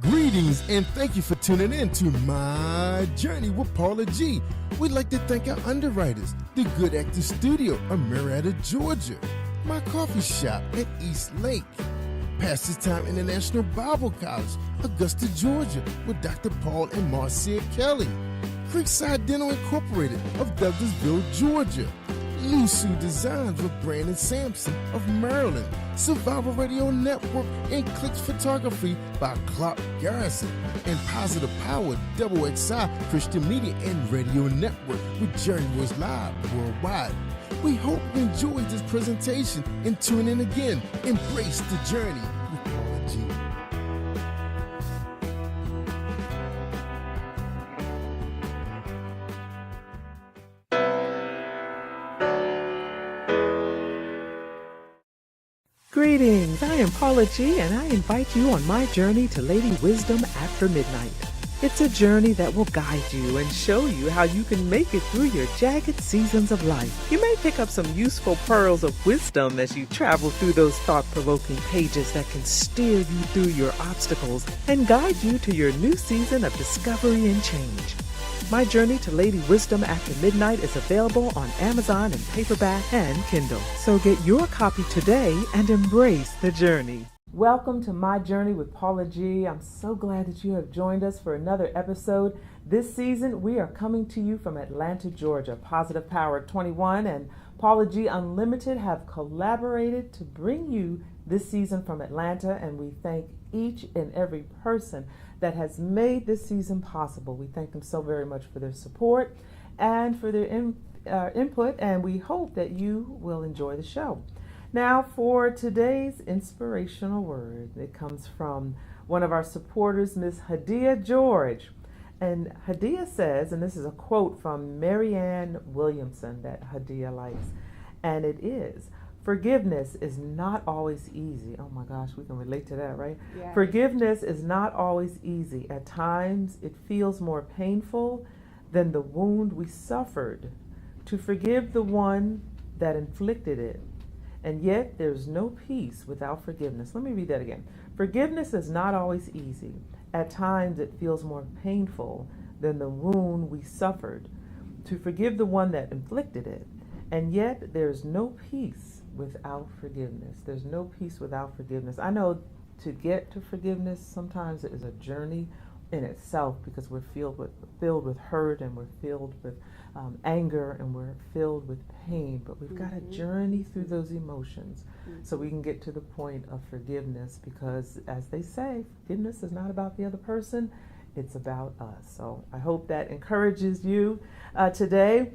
Greetings and thank you for tuning in to My Journey with Paula G. We'd like to thank our underwriters, the Good Actor Studio of Marietta, Georgia, my coffee shop at East Lake, Pastor's Time International Bible College, Augusta, Georgia, with Dr. Paul and Marcia Kelly, Creekside Dental Incorporated of Douglasville, Georgia, Lusu Designs with Brandon Sampson of Maryland, Survival Radio Network and Clicks Photography by Clark Garrison, and Positive Power XXI Christian Media and Radio Network with Journey Was Live worldwide. We hope you enjoyed this presentation and tune in again. Embrace the journey with Paula G. Greetings, I am Paula G, and I invite you on my journey to Lady Wisdom After Midnight. It's a journey that will guide you and show you how you can make it through your jagged seasons of life. You may pick up some useful pearls of wisdom as you travel through those thought-provoking pages that can steer you through your obstacles and guide you to your new season of discovery and change. My Journey to Lady Wisdom After Midnight is available on Amazon in paperback and Kindle. So get your copy today and embrace the journey. Welcome to My Journey with Paula G. I'm so glad that you have joined us for another episode. This season, we are coming to you from Atlanta, Georgia. Positive Power 21 and Paula G Unlimited have collaborated to bring you this season from Atlanta, and we thank each and every person that has made this season possible. We thank them so very much for their support and for their input, and we hope that you will enjoy the show. Now, for today's inspirational word, it comes from one of our supporters, Miss Hadia George. And Hadia says, and this is a quote from Marianne Williamson that Hadia likes, and it is, "Forgiveness is not always easy." Oh my gosh, we can relate to that, right? Yeah. Forgiveness is not always easy. At times, it feels more painful than the wound we suffered. To forgive the one that inflicted it. And yet, there's no peace without forgiveness. Let me read that again. Forgiveness is not always easy. At times, it feels more painful than the wound we suffered. To forgive the one that inflicted it. And yet, there's no peace without forgiveness. There's no peace without forgiveness. I know to get to forgiveness, sometimes it is a journey in itself because we're filled with hurt, and we're filled with anger, and we're filled with pain, but we've got to journey through those emotions so we can get to the point of forgiveness, because as they say, forgiveness is not about the other person, it's about us. So I hope that encourages you today.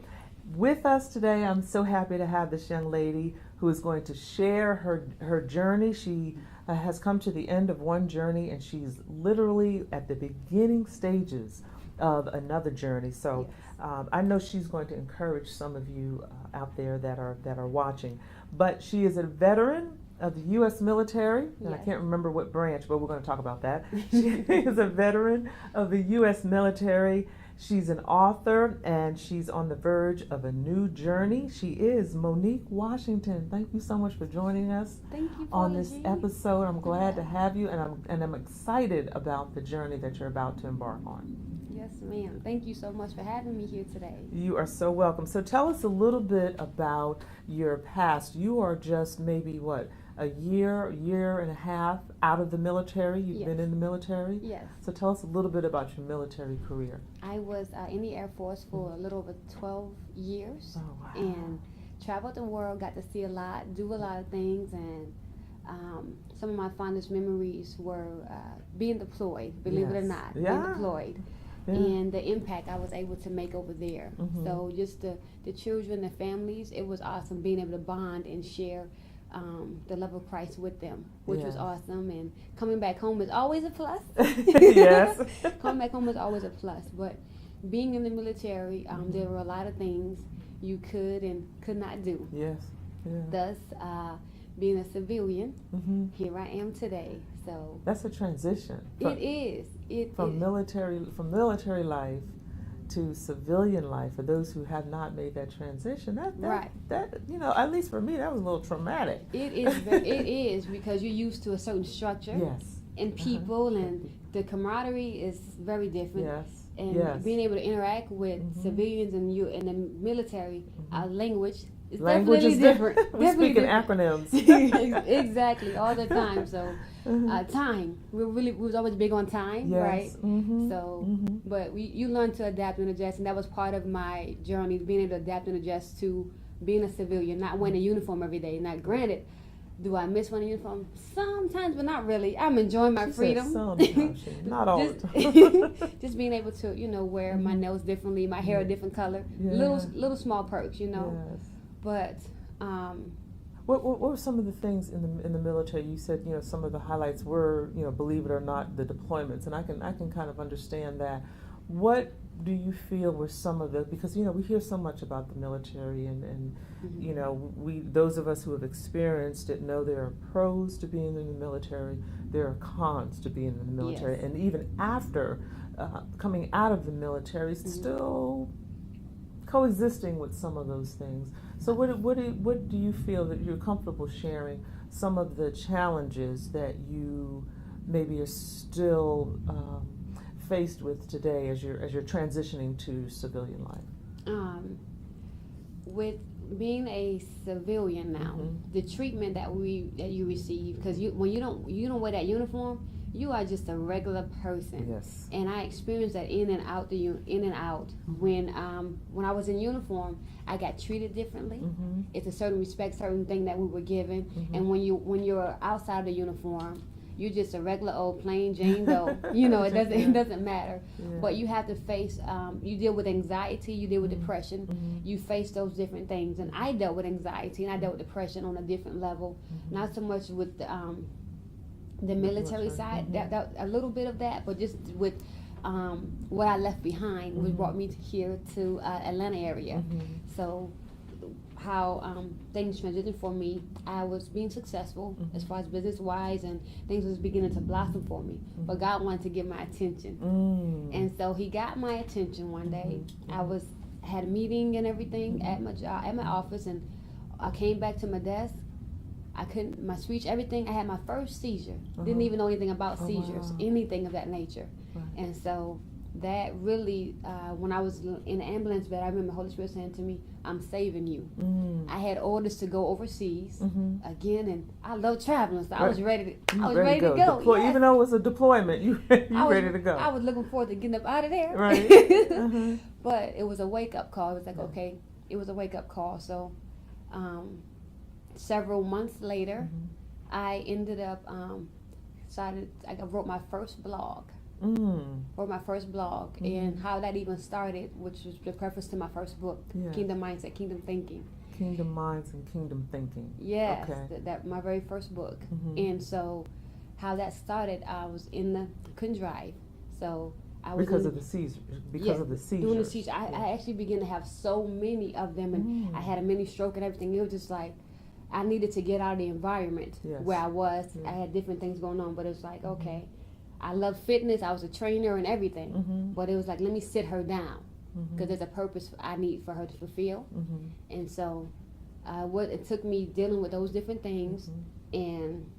With us today, I'm so happy to have this young lady who is going to share her journey. She has come to the end of one journey, and she's literally at the beginning stages of another journey. So I know she's going to encourage some of you out there that are watching. But she is a veteran of the U.S. military, and I can't remember what branch, but we're going to talk about that. She is a veteran of the U.S. military. She's an author, and she's on the verge of a new journey. She is Monique Washington. Thank you so much for joining us on this episode. I'm glad to have you, and I'm excited about the journey that you're about to embark on. Yes, ma'am. Thank you so much for having me here today. You are so welcome. So tell us a little bit about your past. You are just maybe, a year and a half out of the military? You've been in the military? Yes. So tell us a little bit about your military career. I was in the Air Force for a little over 12 years. Oh, wow. And traveled the world, got to see a lot, do a lot of things, and some of my fondest memories were being deployed, believe it or not, being deployed. Yeah. And the impact I was able to make over there. So just the children, the families, it was awesome being able to bond and share the love of Christ with them, which was awesome. And coming back home is always a plus. Yes. Coming back home is always a plus. But being in the military, there were a lot of things you could and could not do. Yes. Yeah. Thus, being a civilian, here I am today. So that's a transition. It is. From military life to civilian life. For those who have not made that transition, that at least for me, that was a little traumatic. It is. It is, because you're used to a certain structure. Yes. And people and the camaraderie is very different. Yes. And being able to interact with civilians and you in the military, our language is Language definitely is different. We speak in acronyms. Exactly, all the time. So time, we was always big on time, right? So, but you learn to adapt and adjust, and that was part of my journey, being able to adapt and adjust to being a civilian, not wearing a uniform every day. Now, granted, do I miss wearing a uniform? Sometimes, but not really. I'm enjoying my freedom. Sometimes, not all the time. Just being able to, wear my nails differently, my hair a different color, little small perks, Yes. But what were some of the things in the military? You said some of the highlights were believe it or not, the deployments, and I can kind of understand that. What do you feel were some of the, because we hear so much about the military and we, those of us who have experienced it, know there are pros to being in the military, there are cons to being in the military, and even after coming out of the military, still coexisting with some of those things. So what do you feel that you're comfortable sharing some of the challenges that you maybe are still faced with today as you're transitioning to civilian life? With being a civilian now, the treatment that you receive, because when you don't wear that uniform, you are just a regular person. Yes. And I experienced that in and out. When I was in uniform, I got treated differently. It's a certain respect, certain thing that we were given. And when you're outside the uniform, you're just a regular old plain Jane Doe. It doesn't matter. Yeah. But you have to face. You deal with anxiety. You deal with depression. You face those different things. And I dealt with anxiety and I dealt with depression on a different level. Not so much with the military side. That a little bit of that, but just with what I left behind, which brought me here to Atlanta area. So how things transitioned for me, I was being successful as far as business wise, and things was beginning to blossom for me. But God wanted to get my attention, and so He got my attention one day. I had a meeting and everything at my job, at my office, and I came back to my desk. I couldn't, my speech, everything. I had my first seizure. Didn't even know anything about seizures, anything of that nature. And so that really, when I was in the ambulance bed, I remember the Holy Spirit saying to me, "I'm saving you." I had orders to go overseas again, and I love traveling, so I was ready to go. Deploy, even though it was a deployment, you ready to go. I was looking forward to getting up out of there. Right. But it was a wake-up call. It was like, okay, it was a wake-up call. So several months later, I ended up I wrote my first blog. And how that even started, which was the preface to my first book, Kingdom Mindset, Kingdom Thinking. Kingdom Minds and Kingdom Thinking. Yes, that my very first book. And so how that started, I was couldn't drive. So I was because of the seizures. Doing the seizures. I actually began to have so many of them, and I had a mini stroke and everything. It was just like, I needed to get out of the environment where I was. I had different things going on, but it was like, okay, I love fitness. I was a trainer and everything, but it was like, let me sit her down, because there's a purpose I need for her to fulfill. And so it took me dealing with those different things. And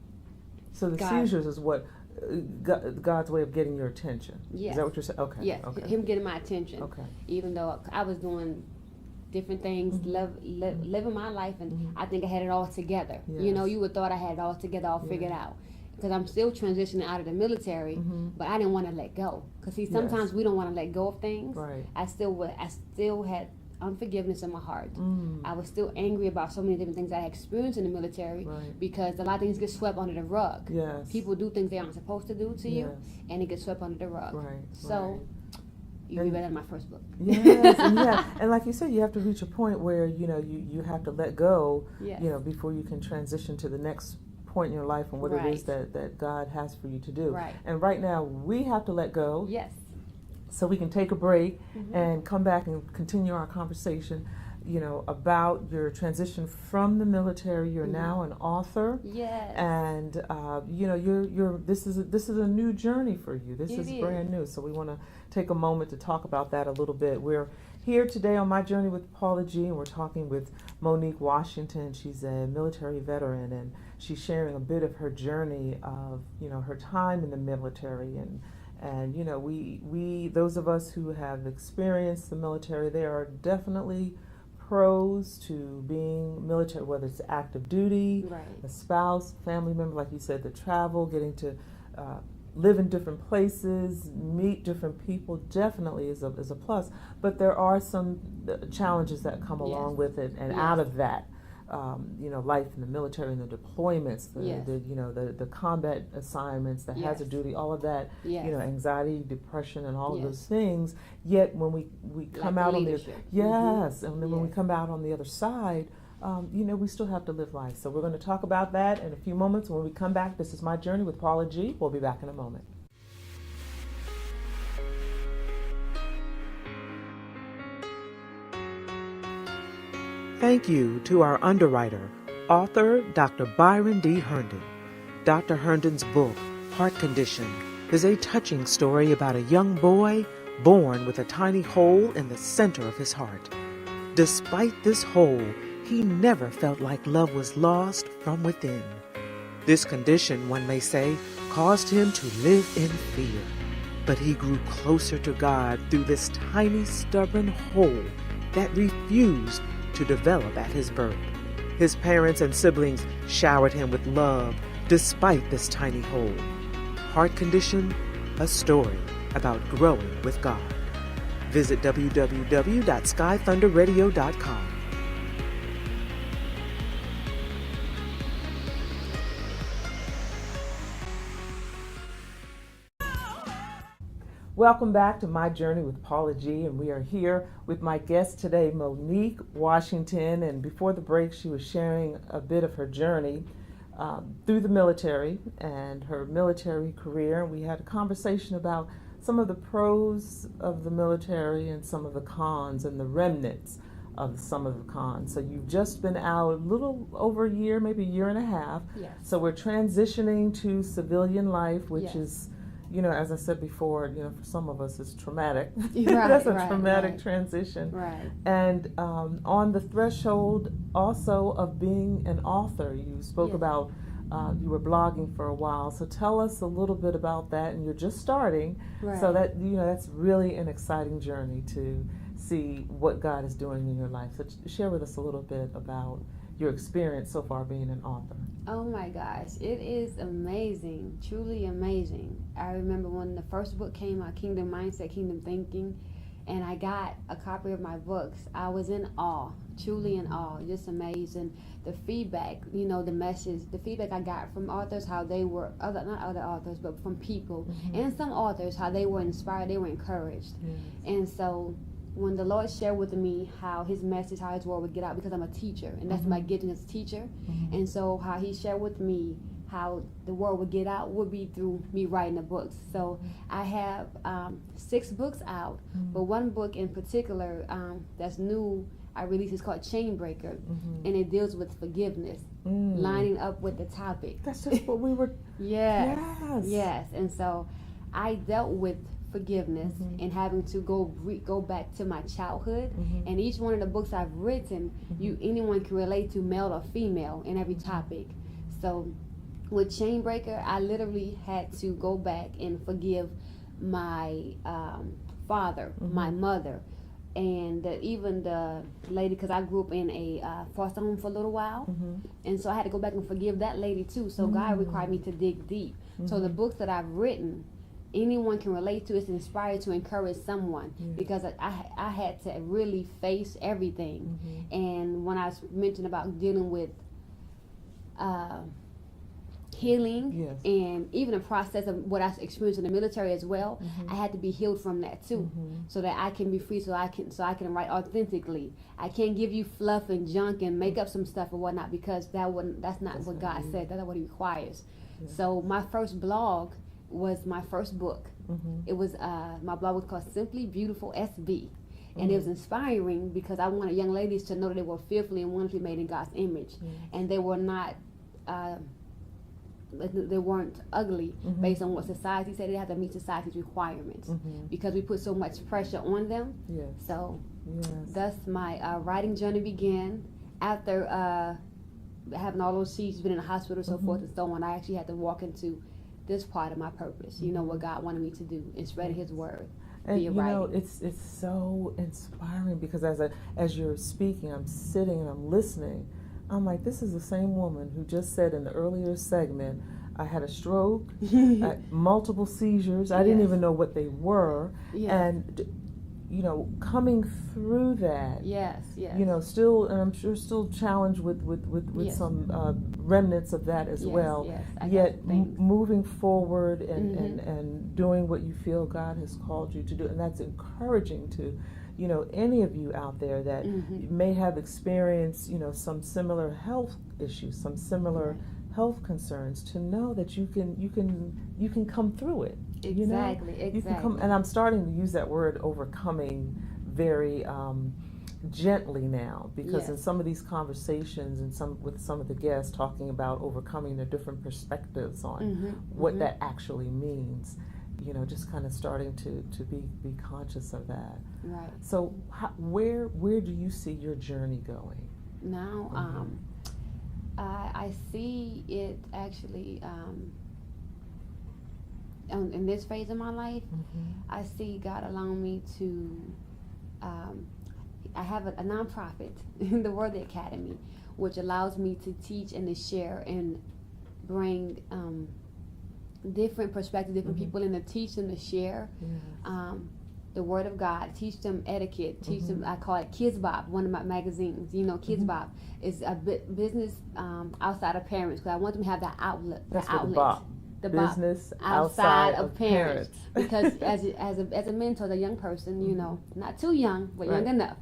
so the seizures is what God's way of getting your attention. Yes. Is that what you're saying? Okay. Yes, okay. Him getting my attention. Okay. Even though I was doing different things, living my life, and I think I had it all together. Yes. You would thought I had it all together, all figured out. Because I'm still transitioning out of the military, but I didn't want to let go. Because see, sometimes we don't want to let go of things. Right. I still had unforgiveness in my heart. I was still angry about so many different things I had experienced in the military, because a lot of things get swept under the rug. Yes. People do things they aren't supposed to do to you, and it gets swept under the rug. Right. So you read that in my first book. Yes, and like you said, you have to reach a point where you have to let go, before you can transition to the next point in your life and what it is that God has for you to do. Right. And right now we have to let go. Yes. So we can take a break and come back and continue our conversation, about your transition from the military. You're now an author. Yes. And this is a new journey for you. This is brand new. So we want to take a moment to talk about that a little bit. We're here today on My Journey with Paula G, and we're talking with Monique Washington. She's a military veteran, and she's sharing a bit of her journey of her time in the military And we those of us who have experienced the military, there are definitely pros to being military, whether it's active duty, right. a spouse, family member, like you said, the travel, getting to live in different places, meet different people, definitely is a plus. But there are some challenges that come along with it, and out of that, life in the military and the deployments, the combat assignments, the hazard duty, all of that, anxiety, depression, and all of those things. Yet when we come out on the and then when we come out on the other side, we still have to live life. So we're going to talk about that in a few moments. When we come back, this is My Journey with Paula G. We'll be back in a moment. Thank you to our underwriter, author Dr. Byron D. Herndon. Dr. Herndon's book, Heart Condition, is a touching story about a young boy born with a tiny hole in the center of his heart. Despite this hole, he never felt like love was lost from within. This condition, one may say, caused him to live in fear. But he grew closer to God through this tiny, stubborn hole that refused to develop at his birth. His parents and siblings showered him with love despite this tiny hole. Heart Condition, a story about growing with God. Visit www.skythunderradio.com. Welcome back to My Journey with Paula G, and we are here with my guest today, Monique Washington. And before the break, she was sharing a bit of her journey through the military and her military career. And we had a conversation about some of the pros of the military and some of the cons and the remnants of some of the cons. So you've just been out a little over a year, maybe a year and a half. Yes. So we're transitioning to civilian life, which is, as I said before, for some of us it's traumatic. That's a traumatic transition. Right. And on the threshold also of being an author, you spoke about you were blogging for a while. So tell us a little bit about that. And you're just starting. Right. So that, that's really an exciting journey to see what God is doing in your life. So share with us a little bit about your experience so far being an author. Oh my gosh, it is amazing, truly amazing. I remember when the first book came out, Kingdom Mindset, Kingdom Thinking, and I got a copy of my books. I was in awe, truly in awe, just amazing. The feedback, the message, the feedback I got from authors, how they were, not other authors, but from people, and some authors, how they were inspired, they were encouraged. And so when the Lord shared with me how his message, how his word would get out, because I'm a teacher, and that's my gifting as a teacher, and so how he shared with me how the word would get out would be through me writing the books. So I have 6 books out, but one book in particular that's new, I released, is called Chain Breaker, and it deals with forgiveness, lining up with the topic. That's just what we were... Yes. And so I dealt with forgiveness and having to go back to my childhood, and each one of the books I've written, anyone can relate to, male or female, in every topic. So with Chain Breaker, I literally had to go back and forgive my father, my mother, and even the lady, because I grew up in a foster home for a little while, and so I had to go back and forgive that lady too. So God required me to dig deep. So the books that I've written, anyone can relate to. It's inspired to encourage someone, because I had to really face everything. And when I mentioned about dealing with healing, and even a process of what I experienced in the military as well, I had to be healed from that too, so that I can be free, so I can write authentically. I can't give you fluff and junk and make up some stuff or whatnot, because that's not what God said. That's not what he requires. So my first blog was my first book. It was my blog was called Simply Beautiful SB, and it was inspiring because I wanted young ladies to know that they were fearfully and wonderfully made in God's image, and they were not they weren't ugly based on what society said. They had to meet society's requirements, because we put so much pressure on them. So thus my writing journey began. After having all those seeds, been in the hospital, so forth and so on, I actually had to walk into this part of my purpose, you know, what God wanted me to do and spread His word. And you know, it's so inspiring, because as you're speaking, I'm sitting and I'm listening. I'm like, this is the same woman who just said in the earlier segment, I had a stroke, multiple seizures. I didn't even know what they were. Yes. And, you know, coming through that. Yes. You know, still, and I'm sure still challenged with some remnants of that as well. Yes. Yet moving forward and doing what you feel God has called you to do. And that's encouraging to, you know, any of you out there that may have experienced, you know, some similar health issues, some similar health concerns, to know that you can come through it. Exactly. You can come, and I'm starting to use that word overcoming very gently now, because in some of these conversations and with some of the guests talking about overcoming, the different perspectives on what that actually means. You know, just kind of starting to be conscious of that. Right. So, where do you see your journey going now? I see it actually in this phase of my life. I see God allowing me to. I have a nonprofit, the Word Academy, which allows me to teach and to share and bring different perspectives, different people in, to teach them to share the Word of God, teach them etiquette, teach them. I call it Kids Bop, one of my magazines. You know, Kids Bop is a business outside of parents, because I want them to have that outlet. That's the outlet. The business outside of parents. Because as a mentor, as a young person, you know, not too young, but young enough,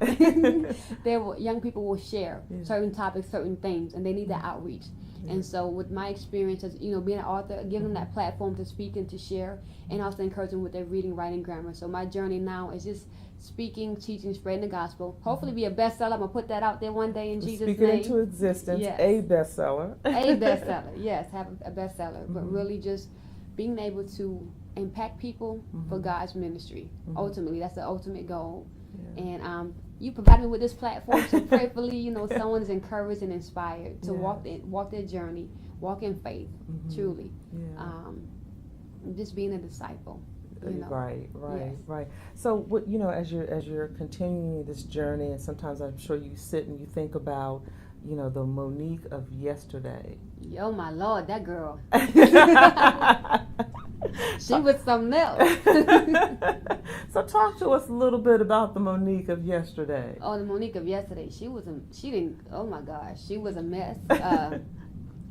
young people will share certain topics, certain things, and they need that outreach. And so with my experience as, you know, being an author, giving them that platform to speak and to share, and also encourage them with their reading, writing, grammar. So my journey now is just speaking, teaching, spreading the gospel. Hopefully be a bestseller. I'm going to put that out there one day in Jesus' name. Speak it into existence. A bestseller. A bestseller, yes, have a bestseller. But really just being able to impact people for God's ministry. Ultimately, that's the ultimate goal. And you provide me with this platform, so prayerfully, you know, someone is encouraged and inspired to walk their journey, walk in faith, truly. Just being a disciple. You know? Right. So, what, you know, as you're continuing this journey, and sometimes I'm sure you sit and you think about, you know, the Monique of yesterday. Yo, my Lord, that girl. She was something else. So talk to us a little bit about the Monique of yesterday. Oh, the Monique of yesterday. Oh my gosh, she was a mess.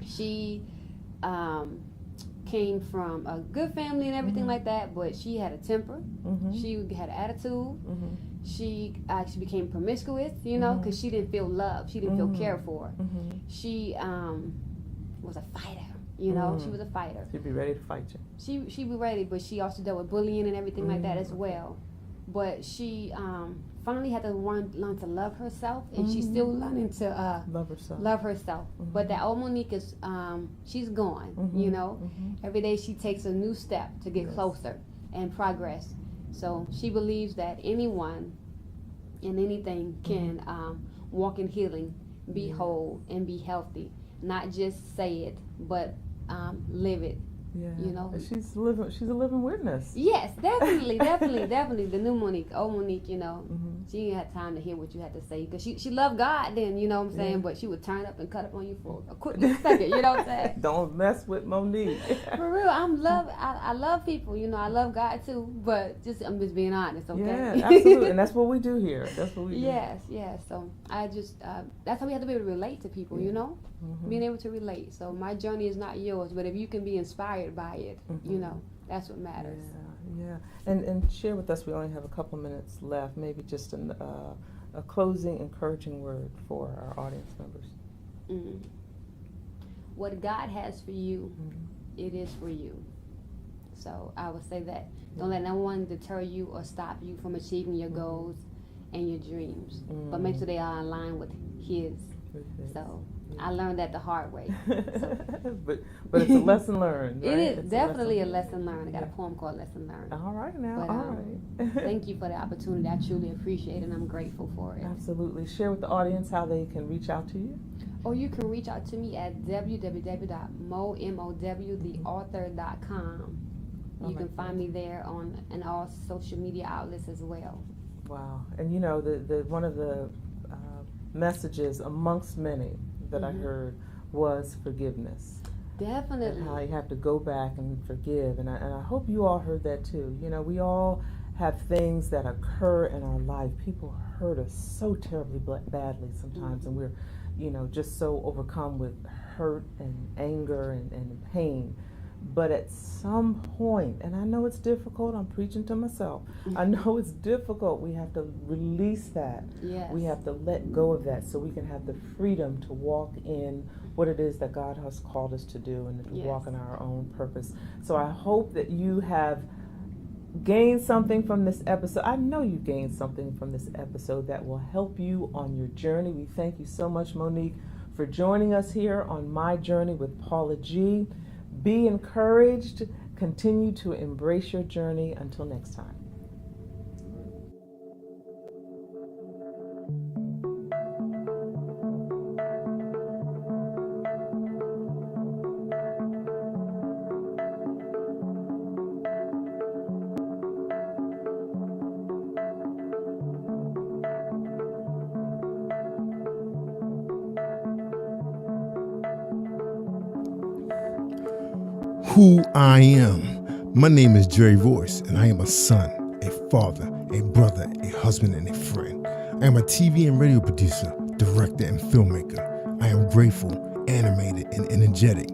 She came from a good family and everything like that, but she had a temper. She had an attitude. She actually became promiscuous, you know, because she didn't feel loved. She didn't feel cared for. She was a fighter. You know, she was a fighter. She'd be ready to fight you. She'd be ready, but she also dealt with bullying and everything like that as well. But she finally had to learn to love herself, and she's still learning to love herself. But that old Monique is, she's gone. You know, every day she takes a new step to get closer and progress. So she believes that anyone and anything can walk in healing, be whole, and be healthy. Not just say it, but live it. Yeah. You know, she's a living witness. Yes, definitely. The new Monique, old Monique. You know, she didn't have time to hear what you had to say, because she loved God then. You know what I'm saying? But she would turn up and cut up on you for a quick second. You know what I'm saying? Don't mess with Monique. For real, I love people. You know, I love God too. But I'm just being honest. Okay. Yeah, absolutely, and that's what we do here. That's what we do. Yes. So I just that's how we have to be able to relate to people. You know, being able to relate. So my journey is not yours, but if you can be inspired by it, you know, that's what matters. Yeah. And share with us, we only have a couple minutes left, maybe just a closing encouraging word for our audience members. What God has for you, it is for you. So I would say that don't let no one deter you or stop you from achieving your goals and your dreams, but make sure they are in line with His. So I learned that the hard way. but it's a lesson learned. Right? It is definitely a lesson learned. I got a poem called Lesson Learned. All right now. But, all right. Thank you for the opportunity. I truly appreciate it, and I'm grateful for it. Absolutely. Share with the audience how they can reach out to you. Or you can reach out to me at www.mowtheauthor.com. You can find me there on all social media outlets as well. Wow. And you know, the one of the messages amongst many that I heard was forgiveness. Definitely. And how you have to go back and forgive. And I hope you all heard that too. You know, we all have things that occur in our life. People hurt us so terribly badly sometimes, and we're, you know, just so overcome with hurt and anger and pain. But at some point, and I know it's difficult, I'm preaching to myself, I know it's difficult, we have to release that. Yes. We have to let go of that so we can have the freedom to walk in what it is that God has called us to do and to walk in our own purpose. So I hope that you have gained something from this episode. I know you gained something from this episode that will help you on your journey. We thank you so much, Monique, for joining us here on My Journey with Paula G. Be encouraged. Continue to embrace your journey. Until next time. Who I am. My name is Jerry Royce, and I am a son, a father, a brother, a husband, and a friend. I am a TV and radio producer, director, and filmmaker. I am grateful, animated, and energetic,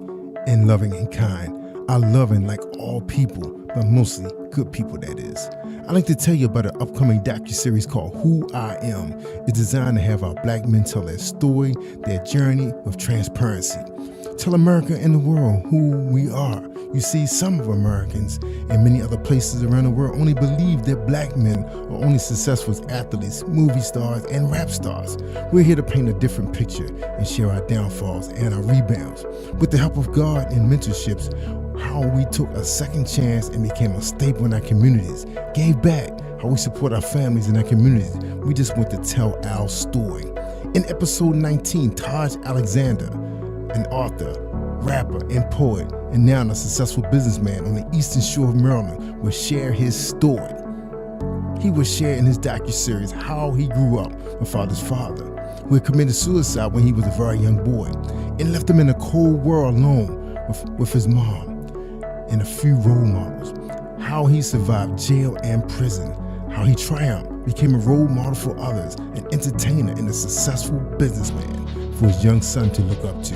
and loving and kind. I love and like all people, but mostly good people, that is. I'd like to tell you about an upcoming docuseries called Who I Am. It's designed to have our black men tell their story, their journey with transparency. Tell America and the world who we are. You see, some of Americans and many other places around the world only believe that black men are only successful as athletes, movie stars, and rap stars. We're here to paint a different picture and share our downfalls and our rebounds. With the help of God and mentorships, how we took a second chance and became a staple in our communities, gave back, how we support our families and our communities. We just want to tell our story. In episode 19, Taj Alexander, an author, rapper, and poet, and now a successful businessman on the Eastern Shore of Maryland, will share his story. He will share in his docuseries how he grew up with father's father, who had committed suicide when he was a very young boy, and left him in a cold world alone with his mom and a few role models. How he survived jail and prison, how he triumphed, became a role model for others, an entertainer, and a successful businessman for his young son to look up to.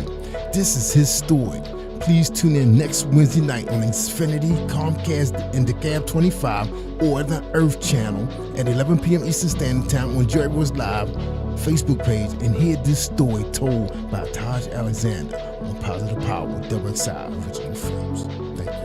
This is his story. Please tune in next Wednesday night on Xfinity, Comcast, and the Cab 25 or the Earth Channel at 11 p.m. Eastern Standard Time on Jerry Royce Live Facebook page and hear this story told by Taj Alexander on Positive Power WXI Original Films. Thank you.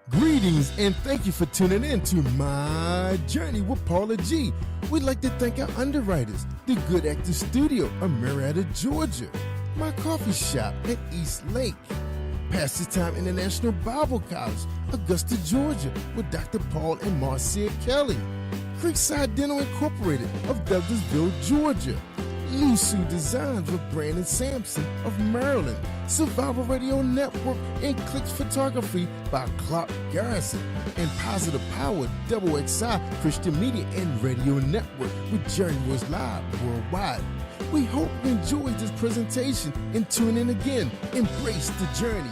Greetings and thank you for tuning in to My Journey with Paula G. We'd like to thank our underwriters, the Good Actors Studio of Marietta, Georgia, my coffee shop at East Lake, Pastor's Time International Bible College, Augusta, Georgia, with Dr. Paul and Marcia Kelly, Creekside Dental Incorporated of Douglasville, Georgia, Lusu Designs with Brandon Sampson of Maryland, Survival Radio Network, and Clicks Photography by Clark Garrison, and Positive Power WXI Christian Media and Radio Network with Jerry Royce Live worldwide. We hope you enjoyed this presentation and tune in again. Embrace the journey.